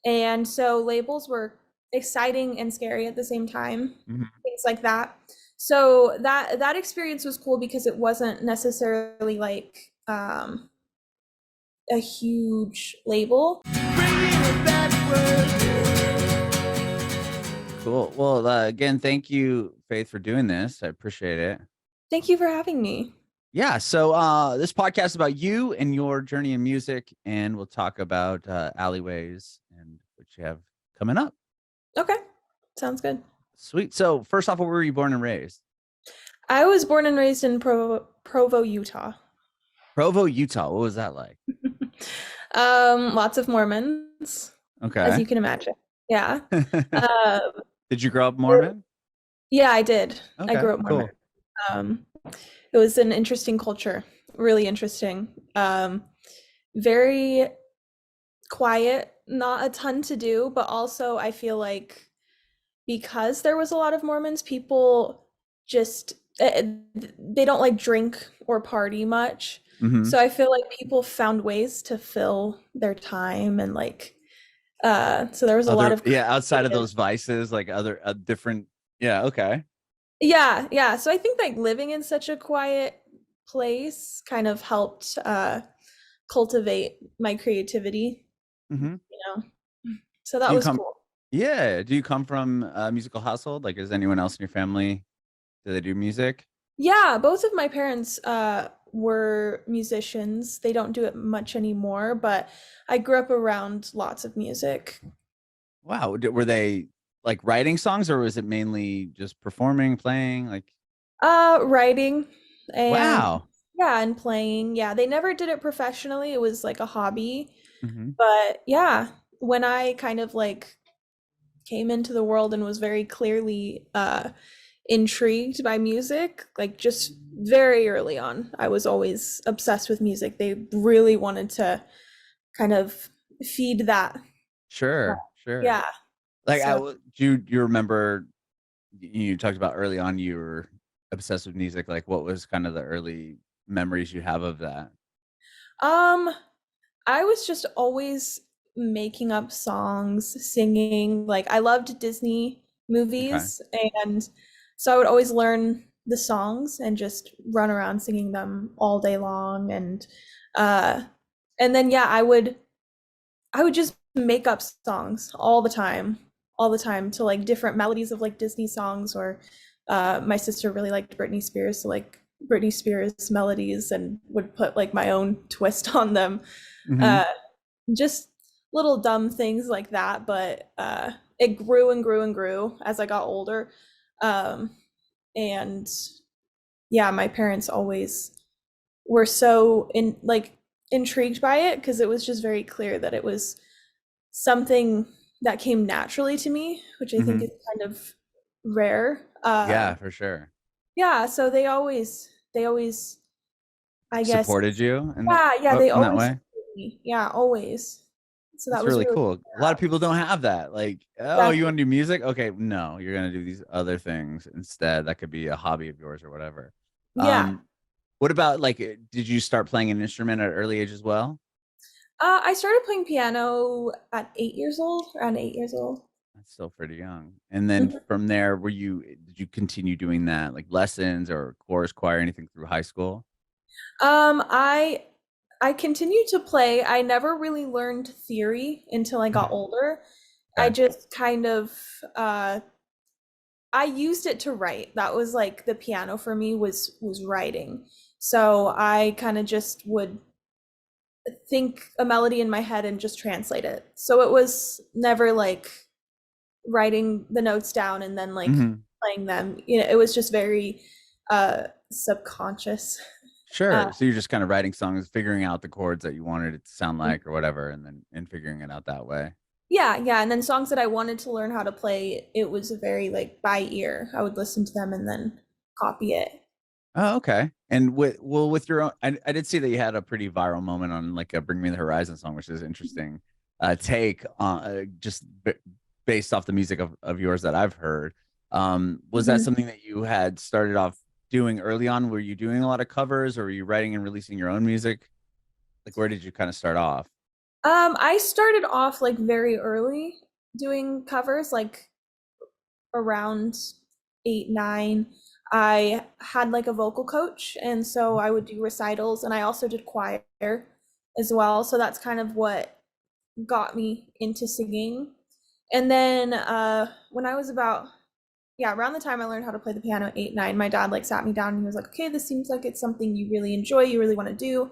And so labels were exciting and scary at the same time, Mhm. things like that. So that experience was cool because it wasn't necessarily like a huge label. Cool. Well, again, thank you, Faith, for doing this. I appreciate it. Thank you for having me. Yeah. So this podcast is about you and your journey in music, and we'll talk about Alleyways and what you have coming up. Okay, sounds good. Sweet. So first off, where were you born and raised? I was born and raised in Provo, Utah. Provo, Utah. What was that like? Lots of Mormons, as Okay. you can imagine. Yeah. Um, Did you grow up Mormon? yeah, I did. I Okay, grew up Mormon. cool. Um, it was an interesting culture, really interesting. Very quiet, not a ton to do, but also I feel like because there was a lot of Mormons, people just they don't like drink or party much. Hmm. So I feel like people found ways to fill their time and like so there was a lot Other, of yeah, outside of creative. those vices, like other different. Yeah. Okay. Yeah, yeah. So I think like living in such a quiet place kind of helped cultivate my creativity, Hmm. you know. So that Do you was come? cool. Yeah. Do you come from a musical household? Like, is anyone else in your family? Do they do music? Yeah, both of my parents were musicians. They don't do it much anymore, but I grew up around lots of music. Wow. Were they like writing songs, or was it mainly just performing, playing? Like, Writing and wow. yeah, and playing. Yeah, they never did it professionally. It was like a hobby. Hmm. But yeah, when I kind of like came into the world and was very clearly intrigued by music, like just very early on. I was always obsessed with music. They really wanted to kind of feed that. Sure. Sure. Yeah. Like, So, do you remember? You talked about early on you were obsessed with music. Like, what was kind of the early memories you have of that? um, I was just always making up songs, singing. Like I loved Disney Okay. movies, and so I would always learn the songs and just run around singing them all day long. Uh, and then yeah, I would just make up songs all the time to like different melodies of like Disney songs or my sister really liked Britney Spears, so like Britney Spears melodies and would put like my own twist on them. Hmm. Uh, just little dumb things like that, but it grew and grew and grew as I got older. Um, and yeah, my parents always were so intrigued by it because it was just very clear that it was something that came naturally to me, which I think Hmm. is kind of rare. Yeah, for sure. Yeah, so they always, I guess, Supported you in that, yeah, yeah, they in that always way. supported me. Yeah, always. So that That's was really really cool. A lot of people don't have that. Like, oh, you exactly. want to do music? Okay, no, you're gonna do these other things instead. That could be a hobby of yours or whatever. Yeah. Um, what about like, did you start playing an instrument at an early age as well? I started playing piano at 8 years old, around 8 years old. That's still pretty young. And then Mhm. from there, did you continue doing that, like lessons or chorus choir, anything through high school? I continued to play. I never really learned theory until I got Mhm. older. I Okay. just kind of uh I used it to write. That was like the piano for me was writing. So I kind of just would think a melody in my head and just translate it. So it was never like writing the notes down and then like Hmm. playing them. It was just very subconscious. Uh Sure. So you're just kind of writing songs, figuring out the chords that you wanted it to sound like or whatever, and then figuring it out that way. yeah, yeah. And then songs that I wanted to learn how to play, it was very like by ear. I would listen to them and then copy it. Oh, okay. And with your own, I did see that you had a pretty viral moment on like a "Bring Me the Horizon" song, which is interesting. Take on just based off the music of yours that I've heard. Was that Mhm. something that you had started off doing early on? Were you doing a lot of covers, or were you writing and releasing your own music? Like, where did you kind of start off? I started off like very early doing covers, like around 8, 9. I had like a vocal coach, and so I would do recitals, and I also did choir as well. So that's kind of what got me into singing. And then when I was about, yeah, around the time I learned how to play the piano at 8, 9, my dad like sat me down and he was like, okay, this seems like it's something you really enjoy, you really want to do.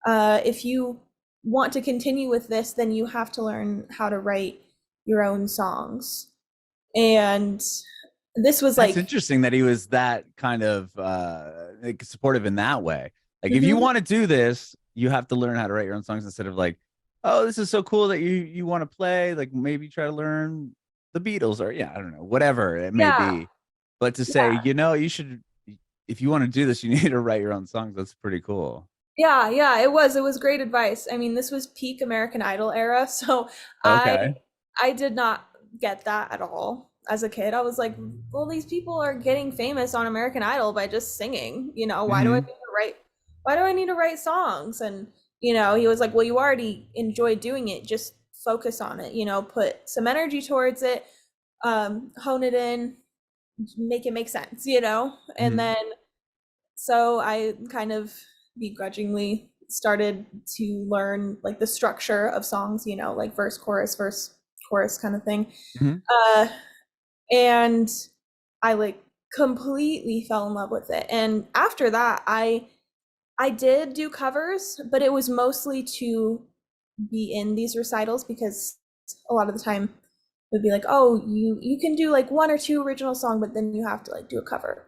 If you want to continue with this, then you have to learn how to write your own songs. And this was That's like, interesting that he was that kind of like supportive in that way. Like if you mhm, want to do this, you have to learn how to write your own songs instead of like, oh, this is so cool that you want to play. Like maybe try to learn the Beatles or yeah, I don't know, whatever it may yeah, be. But to say, yeah, you should if you want to do this, you need to write your own songs. That's pretty cool. yeah, yeah, it was great advice. I mean, this was peak American Idol era, so I Okay. I did not get that at all as a kid. I was like, well, these people are getting famous on American Idol by just singing, why do I need Hmm. to write songs? And he was like, well, you already enjoy doing it, just focus on it, put some energy towards it, hone it in, make it make sense, and Hmm. then so I kind of begrudgingly started to learn like the structure of songs, like verse, chorus kind of thing. Hmm. Uh, and I like completely fell in love with it. And after that, I did do covers, but it was mostly to be in these recitals because a lot of the time it would be like, oh, you can do like one or two original song, but then you have to like do a cover.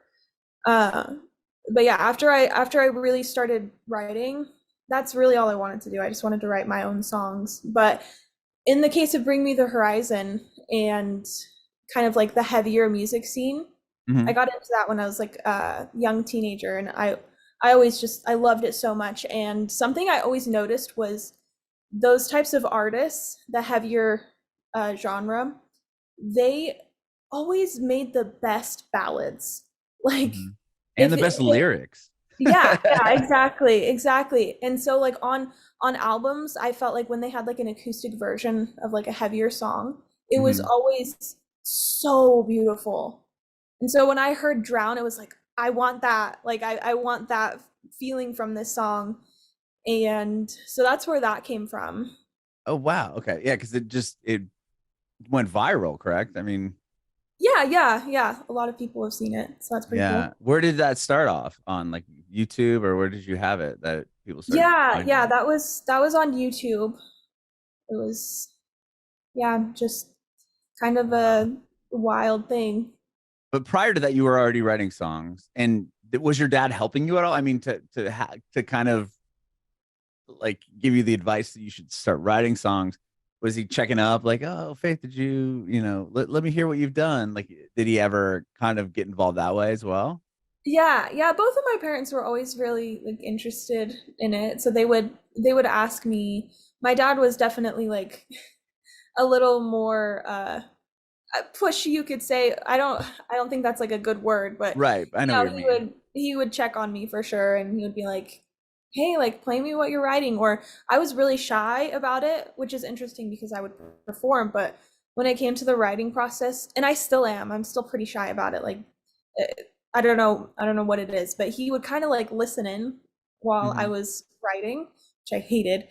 Uh, but yeah, after I really started writing, that's really all I wanted to do. I just wanted to write my own songs. But in the case of Bring Me the Horizon and kind of like the heavier music scene, I Hmm. got into that when I was like a young teenager, and I always just I loved it so much. And something I always noticed was those types of artists, the heavier genre, they always made the best ballads. Like Hmm. And if the it, best lyrics. yeah, yeah, exactly, exactly. And so like on albums, I felt like when they had like an acoustic version of like a heavier song, it was Hmm. always so beautiful. And so when I heard Drown, it was like, I want that. Like I want that feeling from this song. And so that's where that came from. Oh wow. Okay. Yeah, because it went viral, correct? I mean, Yeah, yeah, yeah. A lot of people have seen it, so that's pretty yeah. cool. Where did that start off? On like YouTube or where did you have it that people started Yeah, finding yeah, it? that was on YouTube. It was, yeah, just kind of Wow. a wild thing. But prior to that, you were already writing songs. And was your dad helping you at all? I mean, to kind of like give you the advice that you should start writing songs. Was he checking up like, oh, Faith, did you, let me hear what you've done? Like, did he ever kind of get involved that way as well? Yeah, yeah, both of my parents were always really like interested in it. So they would ask me. My dad was definitely like a little more push, you could say. I don't think that's like a good word, but Right. I know what you he mean. would check on me for sure, and he would be like, hey, like play me what you're writing. Or I was really shy about it, which is interesting because I would perform, but when it came to the writing process, and I still am, I'm still pretty shy about it. Like eh, I don't know what it is, but he would kind of like listen in while I Hmm. was writing, which I hated.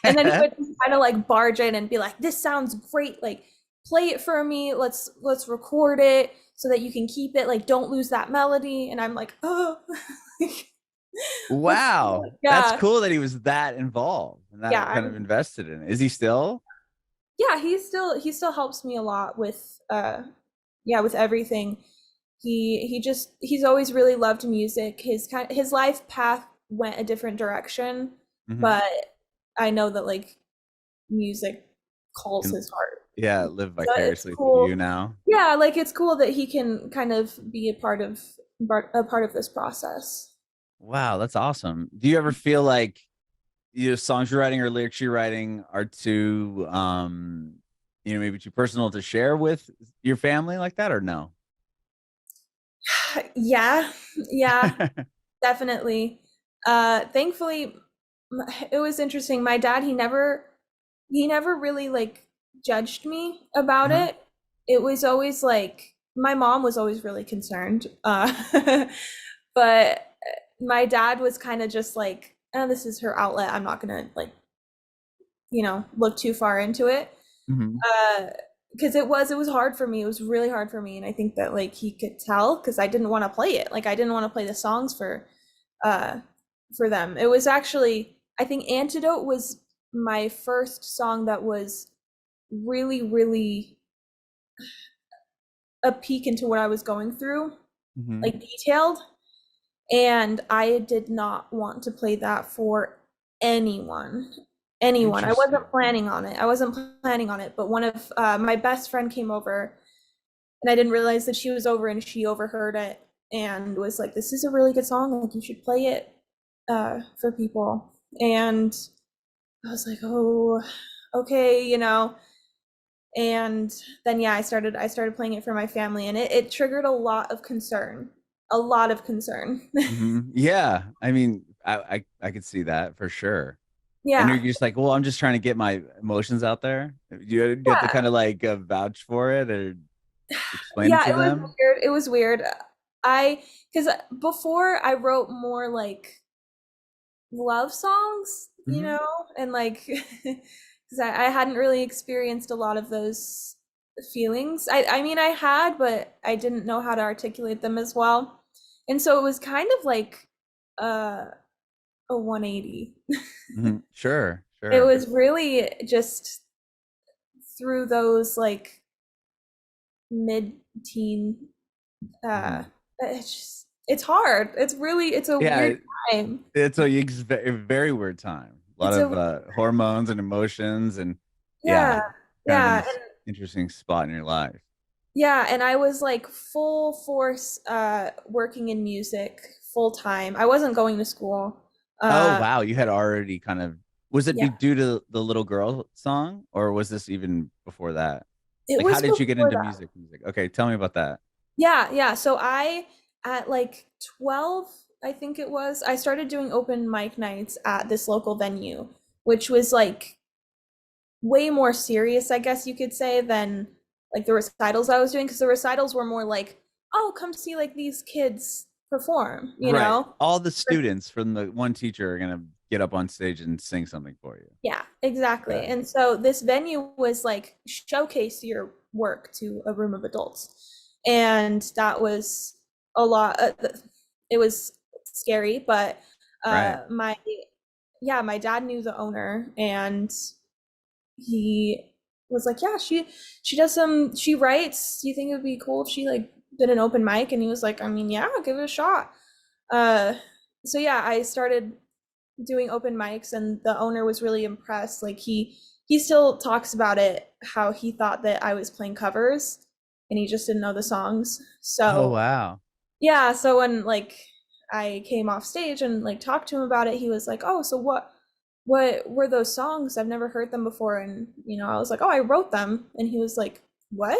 And then he would kind of like barge in and be like, this sounds great, like play it for me, let's record it so that you can keep it, like don't lose that melody. And I'm like, oh, what's, Wow. That's yeah, cool that he was that involved and yeah, that kind of invested in it. Is he still? yeah, he still helps me a lot with yeah, with everything. He's always really loved music. His life path went a different direction, Hmm. but I know that like music calls Can, his heart. yeah, live So it's vicariously through you cool. now. Yeah, like it's cool that he can kind of be a part of this process. Wow, that's awesome. Do you ever feel like songs you're writing or lyrics you're writing are too maybe too personal to share with your family like that or no? Yeah, yeah, definitely. Thankfully, It was interesting. My dad, he never really like judged me about Uh-huh. it. It was always like my mom was always really concerned. But my dad was kind of just like, oh, this is her outlet. I'm not gonna like, look too far into it. Hmm. Uh, because it was hard for me. It was really hard for me, and I think that like he could tell because I didn't want to play it. Like I didn't want to play the songs uh for them. It was actually, I think Antidote was my first song that was really, really a peek into what I was going through, Hmm. like detailed. And I did not want to play that for anyone. Anyone. I wasn't Interesting. planning on it. I wasn't planning on it, but one of my best friend came over, and I didn't realize that she was over, and she overheard it and was like, "This is a really good song. Like you should play it for people." And I was like, "Oh, okay, And then yeah, I started playing it for my family, and it triggered a lot of concern. A lot of concern. Hmm. Yeah, I mean, I could see that for sure. And you're Yeah. just like, well, I'm just trying to get my emotions out there. You have to kind Yeah. of like vouch for it or explain it Yeah, to it was them. weird. It was weird. I Because before I wrote more like love songs, Hmm. and like because I hadn't really experienced a lot of those feelings. I mean I had, but I didn't know how to articulate them as well. And so it was kind of like uh a 180. Hmm. Sure, It sure. was really just through those like mid-teen uh Hmm. it's hard. It's a weird Yeah, time. it's a very weird time. A lot It's of a hormones and emotions, and yeah, Yeah. kind of in Yeah. this interesting spot in your life. Yeah, and I was like full force working in music full time. I wasn't going to school. Oh Uh wow, you had already was it yeah. due to the little girl song, or was this even before that? It Like, how was did you get before into that. music? Okay, tell me about that. Yeah, yeah. So I at like 12, I think it was, I started doing open mic nights at this local venue, which was like way more serious, I guess you could say, than like the recitals I was doing, because the recitals were more like, oh, come see like these kids perform, you Right. know? All the students from the one teacher are gonna get up on stage and sing something for you. Yeah, exactly. Yeah. And so this venue was like showcase your work to a room of adults. And that was a lot. It was scary, but Right. my yeah, my dad knew the owner, and he was like, "Yeah, she does she writes. Do you think it would be cool if she like did an open mic?" And he was like, "I mean, yeah, give it a shot." Uh, so yeah, I started doing open mics, and the owner was really impressed. Like he still talks about it, how he thought that I was playing covers and he just didn't know the songs. Oh So wow. yeah, so when like I came off stage and like talked to him about it, he was like, "Oh, so what were those songs? I've never heard them before." And I was like, "Oh, I wrote them." And he was like, "What?"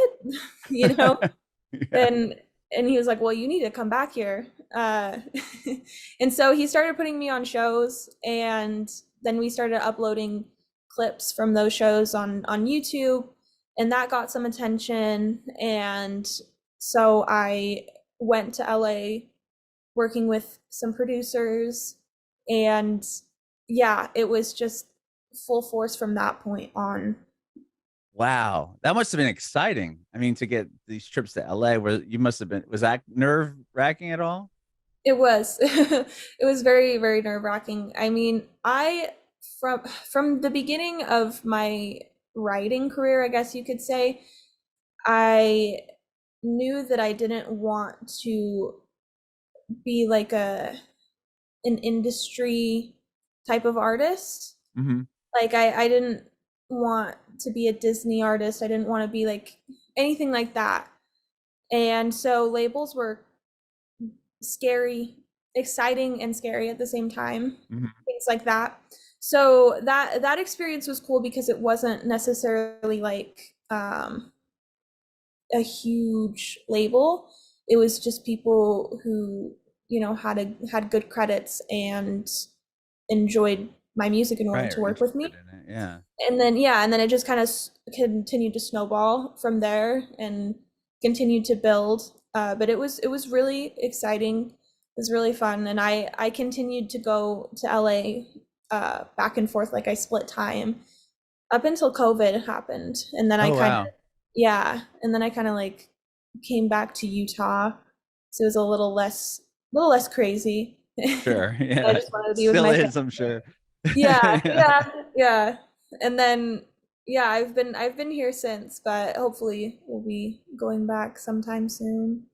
you know? Yeah. and and he was like, "Well, you need to come back here." uh and so he started putting me on shows, and then we started uploading clips from those shows on YouTube, and that got some attention. And so I went to LA working with some producers, and yeah, it was just full force from that point on. Wow. That must have been exciting. I mean, to get these trips to LA where you must have been, was that nerve wracking at all? It was. It was very, very nerve-wracking. I mean, I from the beginning of my writing career, I guess you could say, I knew that I didn't want to be like an industry type of artist. Hmm. Like I didn't want to be a Disney artist. I didn't want to be like anything like that. And so labels were scary, exciting and scary at the same time, Hmm. things like that. So that experience was cool because it wasn't necessarily like a huge label. It was just people who had good credits and enjoyed my music and willing Right. to Or work with interested me. in it. Yeah. And then yeah, and then it just kind of continued to snowball from there and continued to build. But it was really exciting. It was really fun, and I continued to go to LA back and forth. Like I split time up until COVID happened, and then I Oh kind of wow. yeah, and then I kind of like came back to Utah, so it was a little less crazy. Sure. I Yeah. just wanted to be with Still my is, family. I'm sure. Yeah, Yeah. yeah, yeah. And then yeah, I've been here since, but hopefully we'll be going back sometime soon.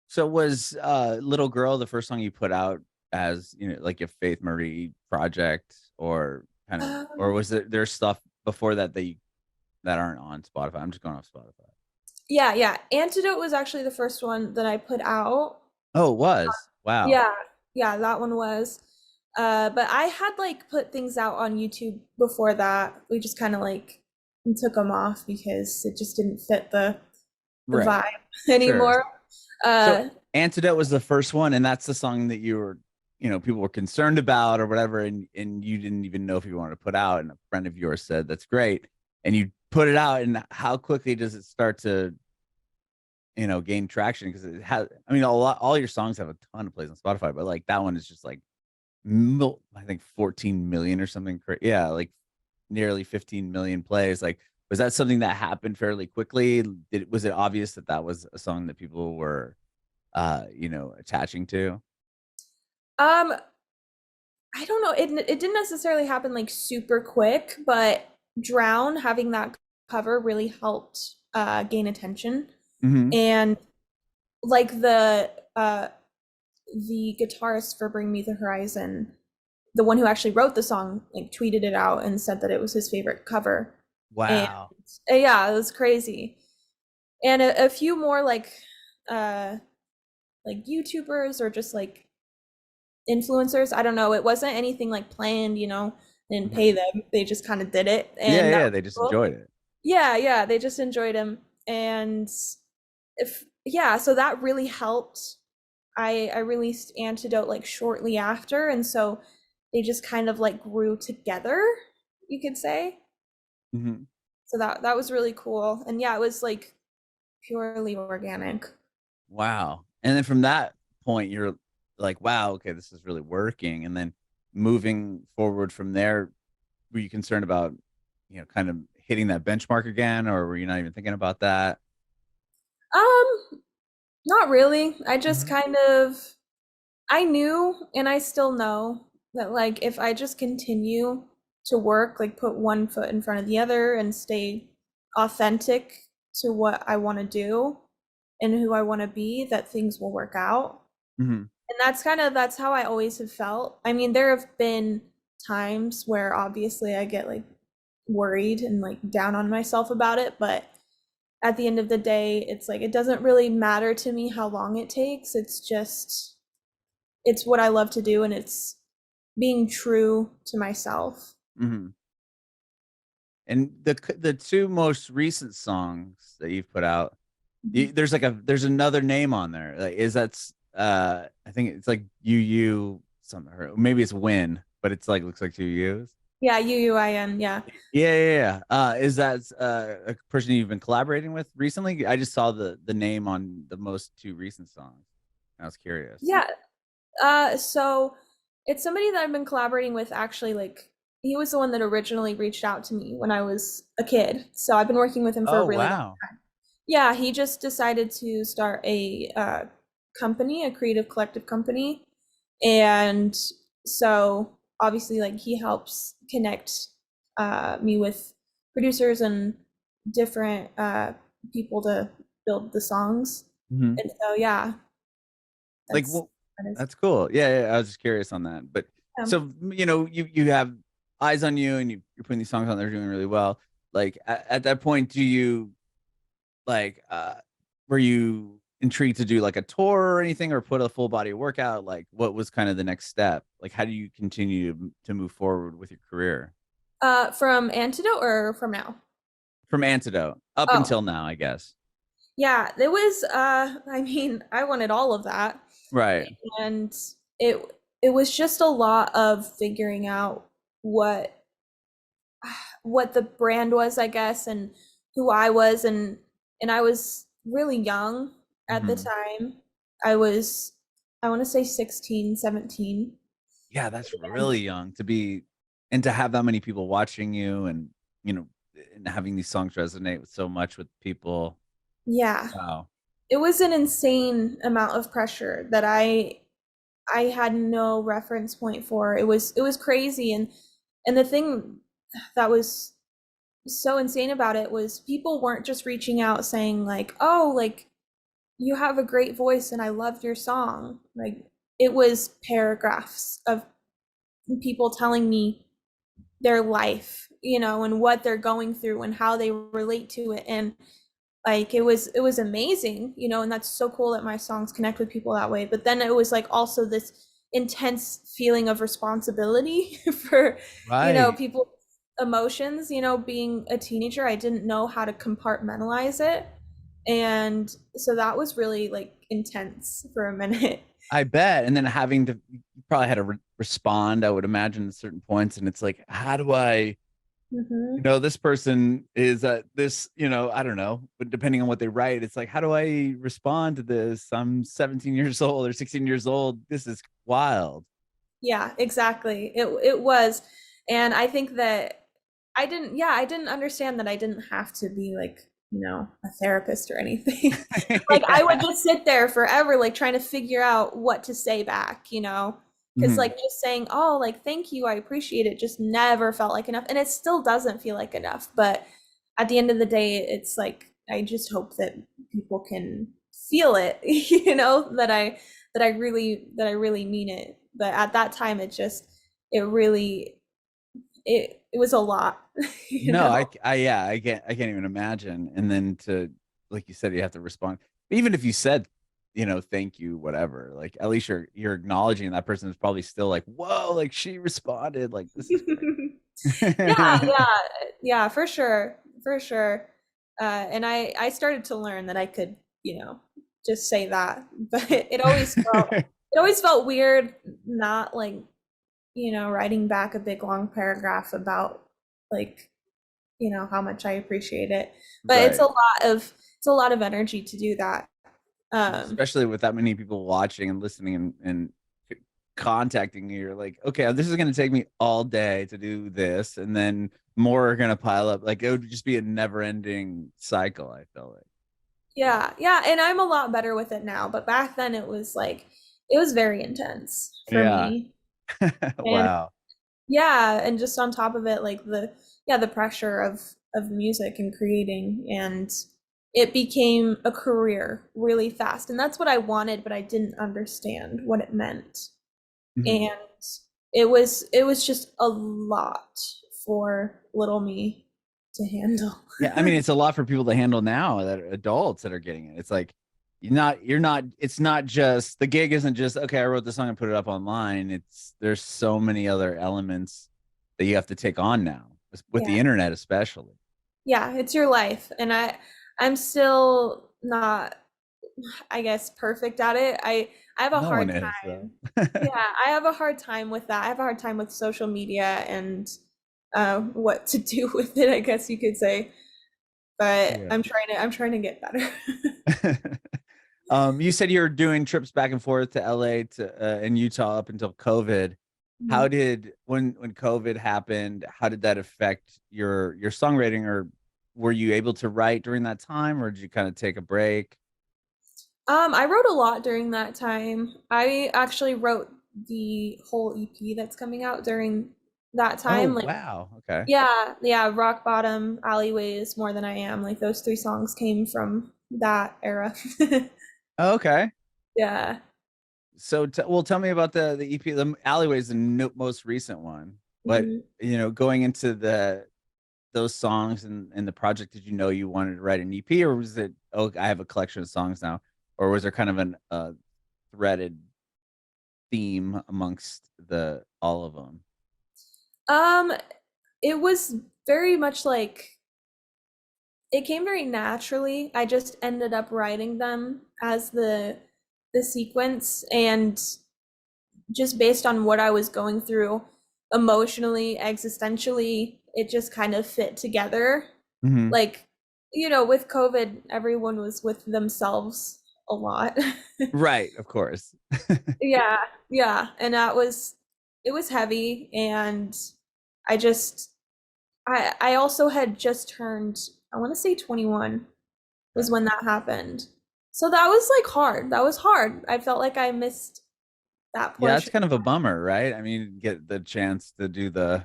So was Little Girl the first song you put out as, like a Faith Marie project, or kind of, or Um, was there stuff before that that aren't on Spotify? I'm just going off Spotify. yeah, yeah. Antidote was actually the first one that I put out. Oh, it was. Wow. Yeah, yeah, that one was. But I had like put things out on YouTube before that. We just kind of like took them off because it just didn't fit the Right. vibe Sure. anymore. So Uh, Antidote was the first one, and that's the song that you were, people were concerned about or whatever, and you didn't even know if you wanted to put out. And a friend of yours said, "That's great," and you put it out. And how quickly does it start to, gain traction? Because it has, I mean, all your songs have a ton of plays on Spotify, but like that one is just like, I think 14 million or something. Yeah, like nearly 15 million plays. Like, was that something that happened fairly quickly? Was it obvious that that was a song that people were attaching to? um, I don't know. It didn't necessarily happen like super quick, but Drown having that cover really helped gain attention. Hmm. And like the guitarist for Bring Me the Horizon, the one who actually wrote the song, like tweeted it out and said that it was his favorite cover. And Wow. yeah, it was crazy. And a few more uh like YouTubers or just like influencers. I don't know. It wasn't anything like planned, didn't Mhm. pay them. They just kind of did it. Yeah, And that yeah, was they just cool. enjoyed it. Yeah, yeah. They just enjoyed him. And if yeah, so that really helped. I released Antidote like shortly after, and so they just kind of like grew together, you could say. Hmm. So that was really cool. And yeah, it was like purely organic. Wow. And then from that point, you're like, wow, okay, this is really working. And then moving forward from there, were you concerned about, kind of hitting that benchmark again, or were you not even thinking about that? Um, Not really. I just Hmm. kind of I knew and I still know that like if I just continue to work, like put one foot in front of the other and stay authentic to what I want to do and who I want to be, that things will work out. Hmm. And that's how I always have felt. I mean, there have been times where obviously I get like worried and like down on myself about it, but at the end of the day, it's like it doesn't really matter to me how long it takes. It's what I love to do and it's being true to myself. Hmm. And the two most recent songs that you've put out, Mhm. there's another name on there. Like, is that's I think it's like something, or maybe it's Win, but it's like looks like two U's. Yeah, UUIN, yeah. Yeah, yeah, yeah. Is that a person you've been collaborating with recently? I just saw the name on the most two recent songs. I was curious. Yeah. So it's somebody that I've been collaborating with actually like he was the one that originally reached out to me when I was a kid. So I've been working with him for a Oh really long wow. time. Yeah, he just decided to start a company, a creative collective company. And so obviously like he helps connect me with producers and different people to build the songs. Hmm. And so yeah, Like, that's well, that is that's cool. Yeah, yeah, I was just curious on that. But um, so you have eyes on you, and you're putting these songs on. They're doing really well. Like at that point, do you like were you intrigued to do like a tour or anything, or put a full body workout? Like, what was kind of the next step? Like, how do you continue to move forward with your career from Antidote or from now? from Antidote up Oh, until now, I guess? yeah, it was I mean, I wanted all of that. Right. And it it was just a lot of figuring out what what the brand was, I guess, and who I was, and I was really young at the Mhm. time. I was, I want to say 16, 17. Yeah, that's And really young to be, and to have that many people watching you, and you know, and having these songs resonate with so much with people. yeah, Wow. it was an insane amount of pressure that I had no reference point for. It was crazy, and the thing that was so insane about it was people weren't just reaching out saying like, "Oh, like you have a great voice and I loved your song." Like it was paragraphs of people telling me their life, and what they're going through and how they relate to it. And like it was amazing, and that's so cool that my songs connect with people that way. But then it was like also this intense feeling of responsibility for, Right. people's emotions. Being a teenager, I didn't know how to compartmentalize it. And so that was really like intense for a minute. I bet. And then having to, you probably had to respond, I would imagine, at certain points. And it's like, how do I, Hmm. this person is at this, I don't know, but depending on what they write, it's like, how do I respond to this? I'm 17 years old or 16 years old. This is wild. Yeah, exactly. It was. And I think that I didn't understand that I didn't have to be like, a therapist or anything. Like I would Yeah. just sit there forever like trying to figure out what to say back. Because Mhm. like just saying, "Oh, like thank you, I appreciate it," just never felt like enough. And it still doesn't feel like enough, but at the end of the day, it's like I just hope that people can feel it, that I really mean it. But at that time, it really it was a lot, you No, know. yeah, I can't even imagine. And then to, like you said, you have to respond. Even if you said, thank you, whatever, like at least you're acknowledging that person is probably still like, whoa, like she responded, like this is Yeah, great. yeah, yeah, for sure, for sure. And I started to learn that I could, just say that, but it always felt weird not like, writing back a big long paragraph about like, how much I appreciate it. But Right. it's a lot of energy to do that. Um, Especially with that many people watching and listening, and contacting you. You're like, okay, this is going to take me all day to do this. And then more are going to pile up. Like it would just be a never ending cycle, I felt like. yeah, yeah, and I'm a lot better with it now, but back then it was very intense for Yeah. me. And Wow. yeah, and just on top of it, like the pressure of music and creating, and it became a career really fast. And that's what I wanted, but I didn't understand what it meant. Mhm. And it was just a lot for little me to handle. Yeah, I mean, it's a lot for people to handle now, that are adults that are getting it. It's like you're not, it's not just, the gig isn't just, okay, I wrote the song and put it up online. It's, there's so many other elements that you have to take on now with the Yeah. internet, especially. Yeah, it's your life. And I'm still not, I guess, perfect at it. I have a No one hard is though. time. Yeah, I have a hard time with that. I have a hard time with social media and what to do with it, I guess you could say. But Yeah. I'm trying to get better. You said you're doing trips back and forth to LA to and Utah up until COVID. How Mhm. did, when COVID happened, how did that affect your songwriting, or were you able to write during that time, or did you kind of take a break? I wrote a lot during that time. I actually wrote the whole EP that's coming out during that Oh, time. Like, wow. Okay. yeah, yeah, Rock Bottom, Alleyways, More Than I Am. Like those three songs came from that era. Okay. Yeah. So, well, tell me about the EP. The Alleyways, the most recent one. But Mhm. going into those songs and the project, did you know you wanted to write an EP, or was it, oh, I have a collection of songs now, or was there kind of an threaded theme amongst the all of them? Um, it was very much like it came very naturally. I just ended up writing them as the sequence, and just based on what I was going through. emotionally, existentially, it just kind of fit together. Hmm. Like, with COVID, everyone was with themselves a lot. Right, of course. Yeah, yeah. And it was heavy. And I just, I also had just turned, I want to say 21 was Okay. when that happened. So that was like hard. That was hard. I felt like I missed that Yeah, it's portion. kind of a bummer, right? I mean, get the chance to do the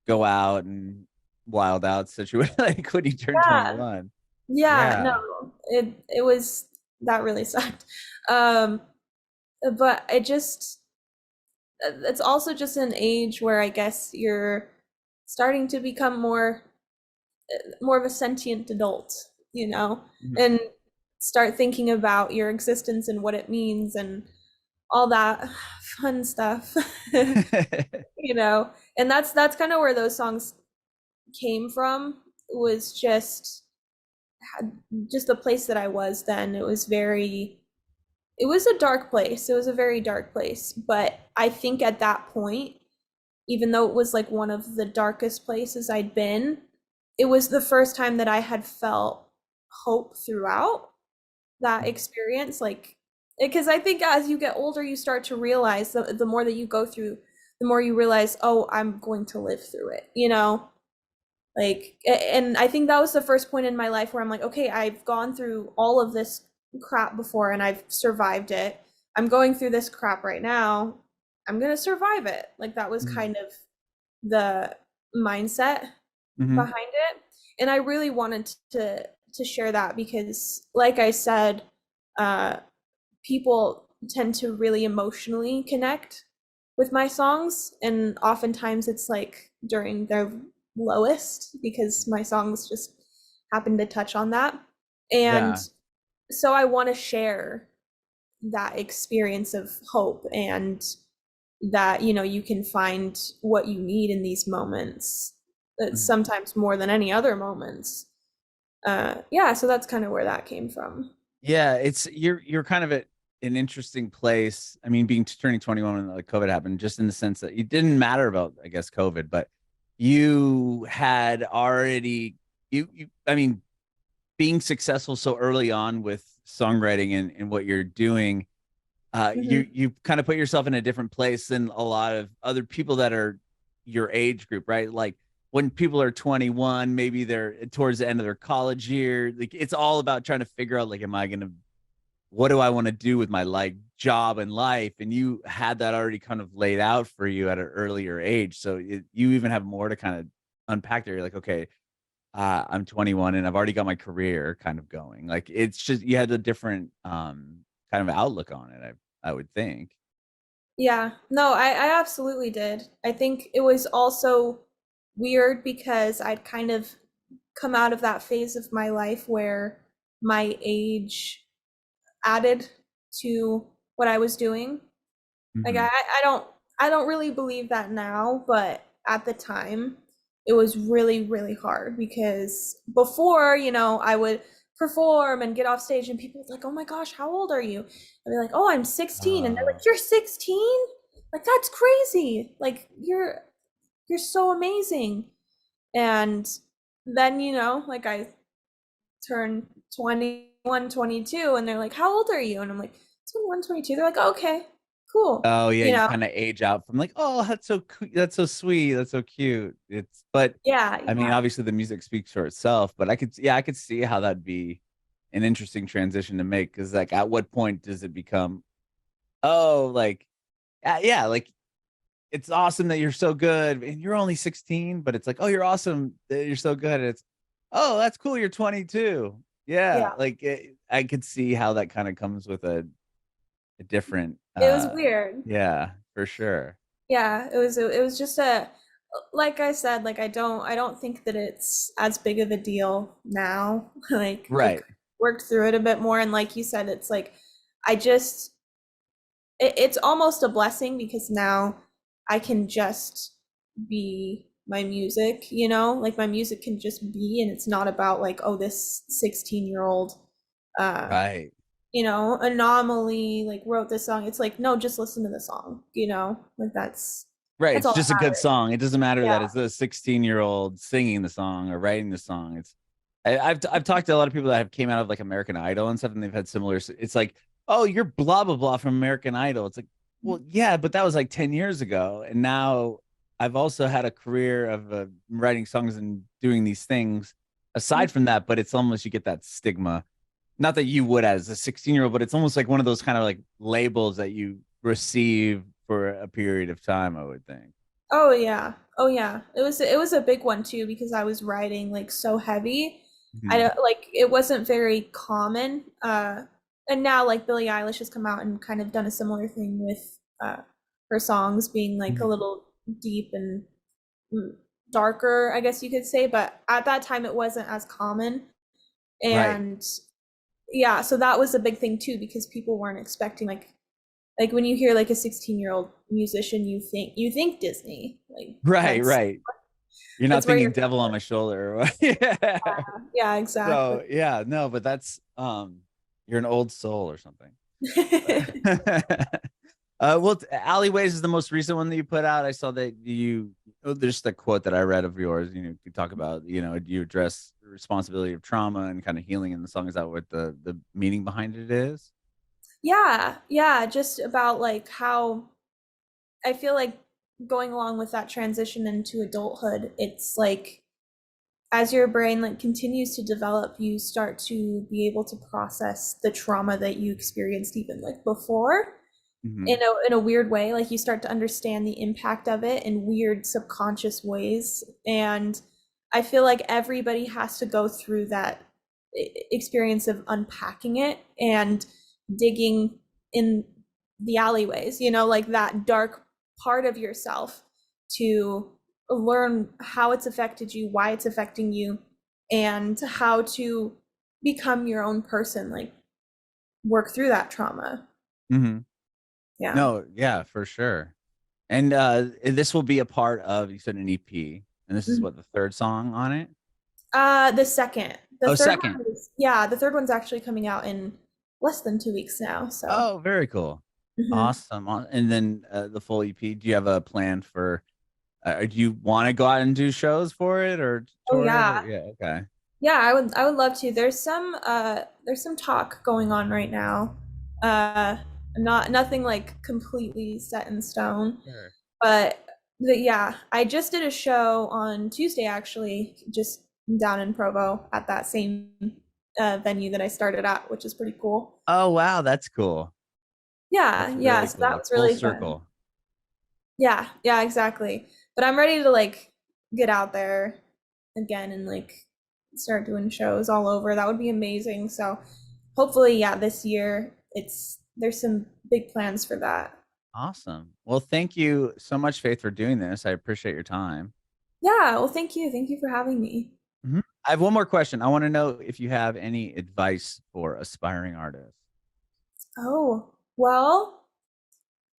go out and wild out situation like when you turn Yeah. 21. Yeah, Yeah. no. It was that really sucked. Um, but it's also just an age where I guess you're starting to become more of a sentient adult, Mhm. and start thinking about your existence and what it means and all that fun stuff. And that's kind of where those songs came from, was just the place that I was then. It was a dark place. It was a very dark place. But I think at that point, even though it was like one of the darkest places I'd been, it was the first time that I had felt hope throughout that experience. Like, because I think as you get older, you start to realize the more that you go through, the more you realize, oh, I'm going to live through it. Like, and I think that was the first point in my life where I'm like, okay, I've gone through all of this crap before and I've survived it. I'm going through this crap right now. I'm gonna survive it. Like, that was Mhm. kind of the mindset Mhm. behind it. And I really wanted to share that because, like I said, uh, people tend to really emotionally connect with my songs, and oftentimes it's like during their lowest because my songs just happen to touch on that. And Yeah. so I want to share that experience of hope, and that you can find what you need in these moments, Mhm. sometimes more than any other moments. Yeah, so that's kind of where that came from. Yeah, it's you're kind of at an interesting place. I mean, being turning 21 when like COVID happened, just in the sense that it didn't matter about, I guess, COVID, but you had already you I mean, being successful so early on with songwriting and what you're doing, Hmm. you kind of put yourself in a different place than a lot of other people that are your age group, right? Like when people are 21, maybe they're towards the end of their college year. Like it's all about trying to figure out, like, am I gonna what do I want to do with my like job and life? And you had that already kind of laid out for you at an earlier age. So you even have more to kind of unpack there. You're like, okay, I'm 21 and I've already got my career kind of going. Like it's just you had a different kind of outlook on it, I would think. Yeah, no, I absolutely did. I think it was also weird because I'd kind of come out of that phase of my life where my age added to what I was doing. Like, Hmm. I don't really believe that now, but at the time it was really, really hard because before, I would perform and get off stage and people would like, "Oh my gosh, how old are you?" I'd be like, "Oh, I'm 16." And they're Uh, like, "You're 16? Like, that's crazy. Like, you're so amazing." And then, like, I turn 21, 22, and they're like, "How old are you?" And I'm like, 21, 22. They're like, "Okay, cool." oh yeah, You you know? kind of age out from like, oh, that's so that's so sweet, that's so cute. It's but Yeah, I mean, yeah. obviously the music speaks for itself, but I could see how that'd be an interesting transition to make because like at what point does it become, oh, like yeah, like it's awesome that you're so good and you're only 16, but it's like, oh, you're awesome that you're so good. And it's, oh, that's cool. You're 22. Yeah. Yeah. Like I could see how that kind of comes with a different, It was weird. yeah, for sure. Yeah, it was just like I said, like, I don't think that it's as big of a deal now. Like, I've Right. worked through it a bit more, and like you said, it's like I just it's almost a blessing because now I can just be my music, like my music can just be, and it's not about like, oh, this 16-year-old uh Right. anomaly like wrote this song. It's like, no, just listen to the song, like that's Right. That's It's all just a that good matters. song. It doesn't matter that Yeah. it's a 16-year-old singing the song or writing the song. I've talked to a lot of people that have came out of like American Idol and stuff, and they've had similar. It's like, oh, you're blah blah blah from American Idol. It's like, well, yeah, but that was like 10 years ago, and now I've also had a career of writing songs and doing these things aside from that. But it's almost you get that stigma. Not that you would as a 16-year-old, but it's almost like one of those kind of like labels that you receive for a period of time, I would think. Oh yeah. Oh yeah. It was a big one too because I was writing like so heavy. I Mhm. don't like it wasn't very common. And now like Billie Eilish has come out and kind of done a similar thing with her songs being like a Mhm. little deep and mm, darker, I guess you could say, but at that time it wasn't as common. Right. And yeah, so that was a big thing too because people weren't expecting like when you hear like a 16-year-old musician, you think Disney. Like Right. that's Right. You're not that's where thinking you're devil on my shoulder. Yeah. yeah, exactly. So yeah, no, but that's you're an old soul or something. Well, Alleyways is the most recent one that you put out. I saw that there's the quote that I read of yours. You talk about, you address the responsibility of trauma and kind of healing in the song. Is that what the meaning behind it is? Yeah, yeah, just about like how I feel like going along with that transition into adulthood, it's like as your brain like continues to develop, you start to be able to process the trauma that you experienced even like before Hmm. in a weird way. Like you start to understand the impact of it in weird subconscious ways. And I feel like everybody has to go through that experience of unpacking it and digging in the alleyways, like that dark part of yourself to learn how it's affected you, why it's affecting you, and how to become your own person, like work through that trauma. Hmm. Yeah. No, yeah, for sure. And this will be a part of, you said, an EP, and this is what, the third song on it? The second. The Oh, third second. one is, yeah, the third one's actually coming out in less than 2 weeks now. So, Oh, very cool. mhm. Awesome. And then the full EP, do you have a plan for, do you want to go out and do shows for it or Oh tour it? Or, yeah. yeah, okay. Yeah, I would love to. There's some talk going on right now. Uh nothing like completely set in stone, Sure. but yeah, I just did a show on Tuesday actually, just down in Provo at that same venue that I started at, which is pretty cool. Oh, wow. That's cool. Yeah, That's yeah, really so that cool. was Full really fun. circle. Yeah, yeah, exactly. But I'm ready to like get out there again and like start doing shows all over. That would be amazing. So hopefully, yeah, this year there's some big plans for that. Awesome. Well, thank you so much, Faith, for doing this. I appreciate your time. Yeah, well, thank you. Thank you for having me. Mhm. I have one more question. I want to know if you have any advice for aspiring artists. Oh, well,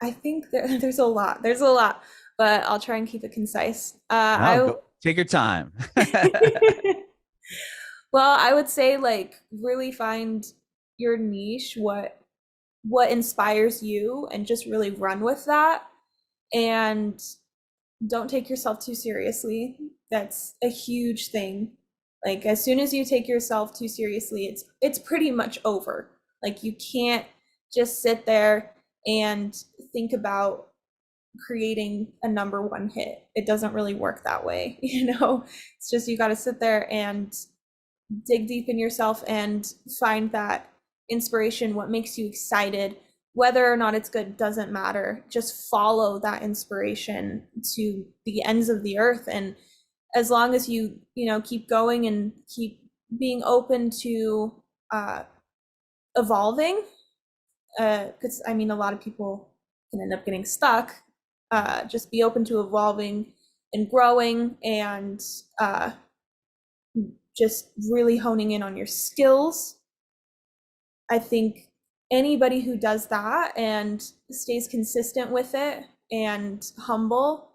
I think there's a lot. There's a lot, but I'll try and keep it concise. No, go take your time. Well, I would say like really find your niche, what inspires you, and just really run with that. And don't take yourself too seriously. That's a huge thing. Like as soon as you take yourself too seriously, it's pretty much over. Like you can't just sit there and think about creating a number one hit. It doesn't really work that way, It's just you got to sit there and dig deep in yourself and find that inspiration, what makes you excited. Whether or not it's good doesn't matter. Just follow that inspiration to the ends of the earth. And as long as you keep going and keep being open to uh, evolving, because I mean, a lot of people can end up getting stuck. Just be open to evolving and growing and just really honing in on your skills. I think anybody who does that and stays consistent with it and humble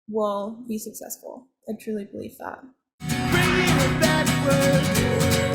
will be successful. I truly believe that. Bringing it backward.